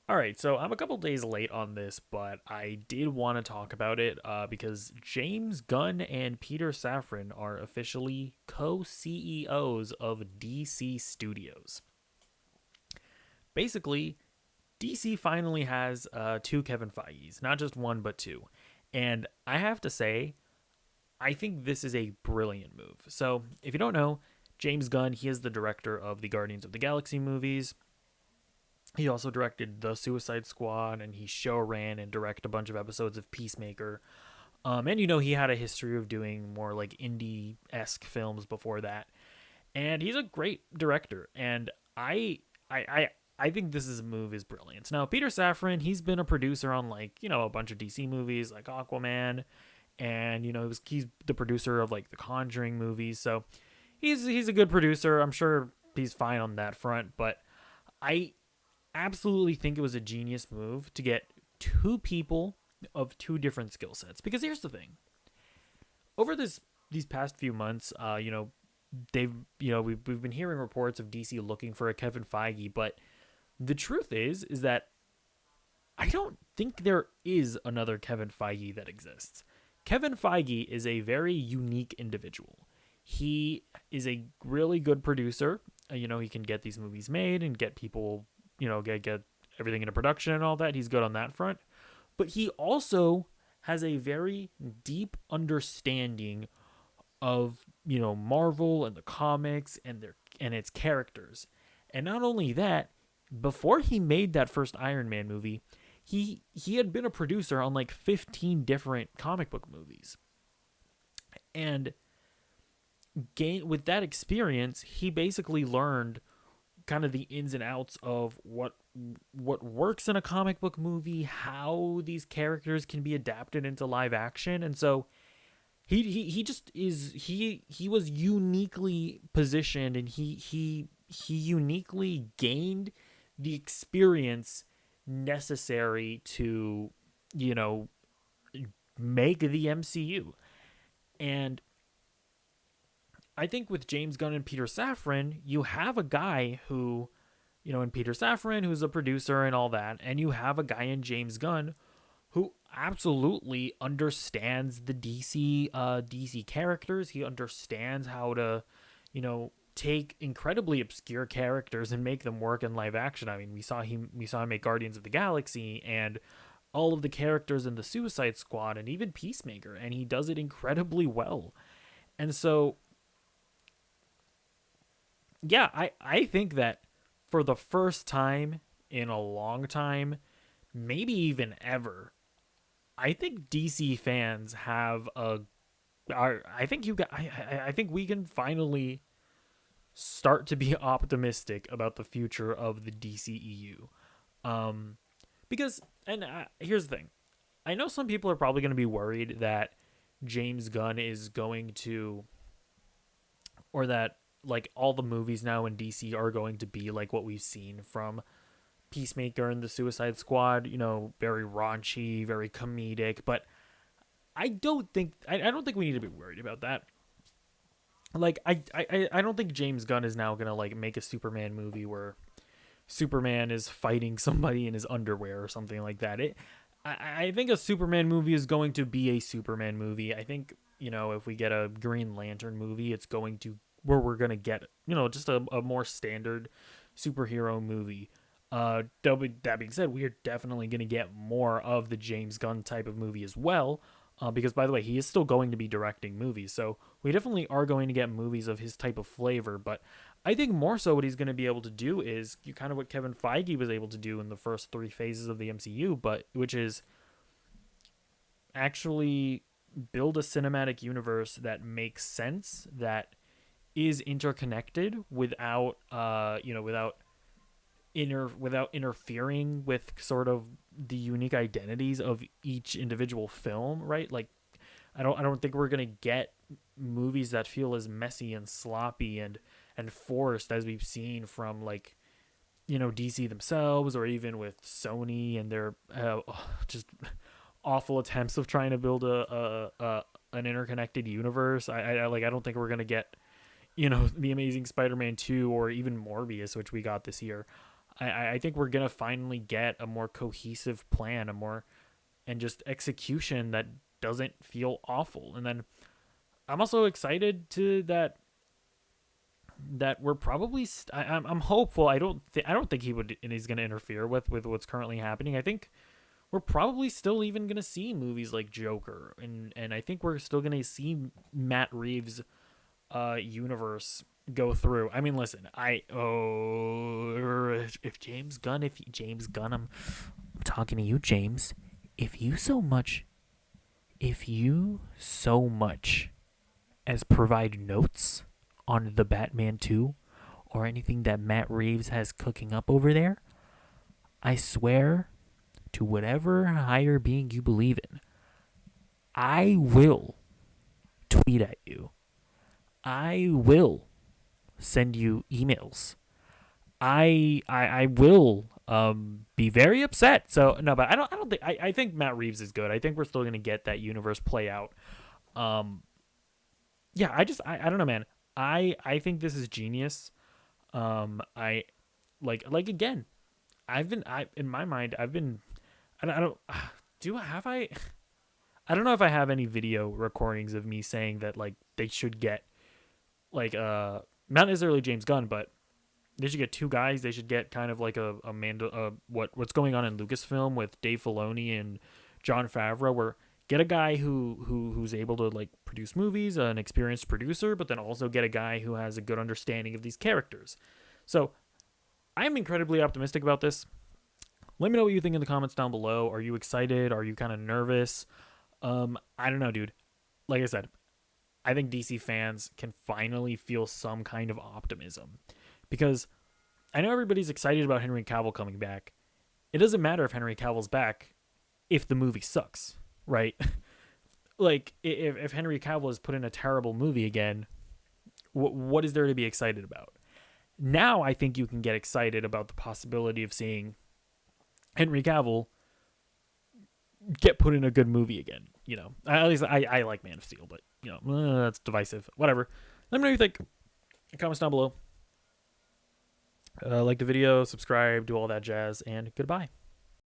All right, so I'm a couple days late on this, but I did want to talk about it because James Gunn and Peter Safran are officially co CEOs of DC Studios. Basically, DC finally has two Kevin Feige's, not just one, but two. And I have to say, I think this is a brilliant move. So, if you don't know, James Gunn, he is the director of the Guardians of the Galaxy movies. He also directed The Suicide Squad, and he show ran and directed a bunch of episodes of Peacemaker. And he had a history of doing more like indie esque films before that. And he's a great director. And I think this move is brilliant. Now, Peter Safran, he's been a producer on a bunch of DC movies like Aquaman, and he's the producer of like the Conjuring movies. So he's a good producer. I'm sure he's fine on that front. But I absolutely think it was a genius move to get two people of two different skill sets. Because here's the thing: over these past few months, they've we've been hearing reports of DC looking for a Kevin Feige, but the truth is that I don't think there is another Kevin Feige that exists. Kevin Feige is a very unique individual. He is a really good producer. He can get these movies made and get people, get everything into production and all that. He's good on that front. But he also has a very deep understanding of, Marvel and the comics and its characters. And not only that, before he made that first Iron Man movie, he had been a producer on like 15 different comic book movies. And with that experience, he basically learned kind of the ins and outs of what works in a comic book movie, how these characters can be adapted into live action. And so he just is he was uniquely positioned, and he uniquely gained the experience necessary to, you know, make the MCU. And I think with James Gunn and Peter Safran, you have a guy who, in Peter Safran, who's a producer and all that, and you have a guy in James Gunn who absolutely understands the DC characters. He understands how to, take incredibly obscure characters and make them work in live action. I mean, we saw him make Guardians of the Galaxy and all of the characters in the Suicide Squad and even Peacemaker, and he does it incredibly well. And so, yeah, I think that for the first time in a long time, maybe even ever, I think DC fans have I think I think we can finally start to be optimistic about the future of the DCEU. Because, and here's the thing, I know some people are probably going to be worried that James Gunn is going to, or that like all the movies now in DC are going to be like what we've seen from Peacemaker and the Suicide Squad, very raunchy, very comedic. But I don't think we need to be worried about that. Like I don't think James Gunn is now gonna like make a Superman movie where Superman is fighting somebody in his underwear or something like that. I think a Superman movie is going to be a Superman movie. I think, if we get a Green Lantern movie, it's going to, where we're going to get, just a more standard superhero movie. That being said, we are definitely going to get more of the James Gunn type of movie as well. Because, by the way, he is still going to be directing movies. So we definitely are going to get movies of his type of flavor. But I think more so what he's going to be able to do is kind of what Kevin Feige was able to do in the first three phases of the MCU, but which is actually build a cinematic universe that makes sense, that is interconnected without, without interfering with sort of the unique identities of each individual film, right? Like I don't think we're going to get movies that feel as messy and sloppy and forced as we've seen from like, DC themselves, or even with Sony and their just awful attempts of trying to build a an interconnected universe. I don't think we're going to get, the Amazing Spider-Man 2 or even Morbius, which we got this year. I think we're gonna finally get a more cohesive plan, a more and just execution that doesn't feel awful. And then I'm also excited to that we're probably I'm hopeful. I don't think he's going to interfere with what's currently happening. I think we're probably still even going to see movies like Joker, and I think we're still going to see Matt Reeves universe go through. I mean, listen, if James Gunn, I'm talking to you, James. If you so much if you so much as provide notes on the Batman 2 or anything that Matt Reeves has cooking up over there, I swear to whatever higher being you believe in, I will tweet at you. I will send you emails. I will be very upset. So no, but I don't think I think Matt Reeves is good. I think we're still gonna get that universe play out. Um yeah, I don't know, man. I think this is genius. I like again. I in my mind I've been I don't do I have I don't know if I have any video recordings of me saying that like they should get like not necessarily James Gunn, but they should get two guys. They should get kind of like a what's going on in Lucasfilm with Dave Filoni and Jon Favreau, where get a guy who's able to like produce movies, an experienced producer, but then also get a guy who has a good understanding of these characters. So I'm incredibly optimistic about this. Let me know what you think in the comments down below. Are you excited? Are you kind of nervous? I don't know, dude. Like I said, I think DC fans can finally feel some kind of optimism because I know everybody's excited about Henry Cavill coming back. It doesn't matter if Henry Cavill's back if the movie sucks, right? Like, if Henry Cavill is put in a terrible movie again, what is there to be excited about? Now I think you can get excited about the possibility of seeing Henry Cavill get put in a good movie again. You know, at least I like Man of Steel, but, you know, that's divisive. Whatever. Let me know what you think. Comments down below. Like the video, subscribe, do all that jazz, and goodbye.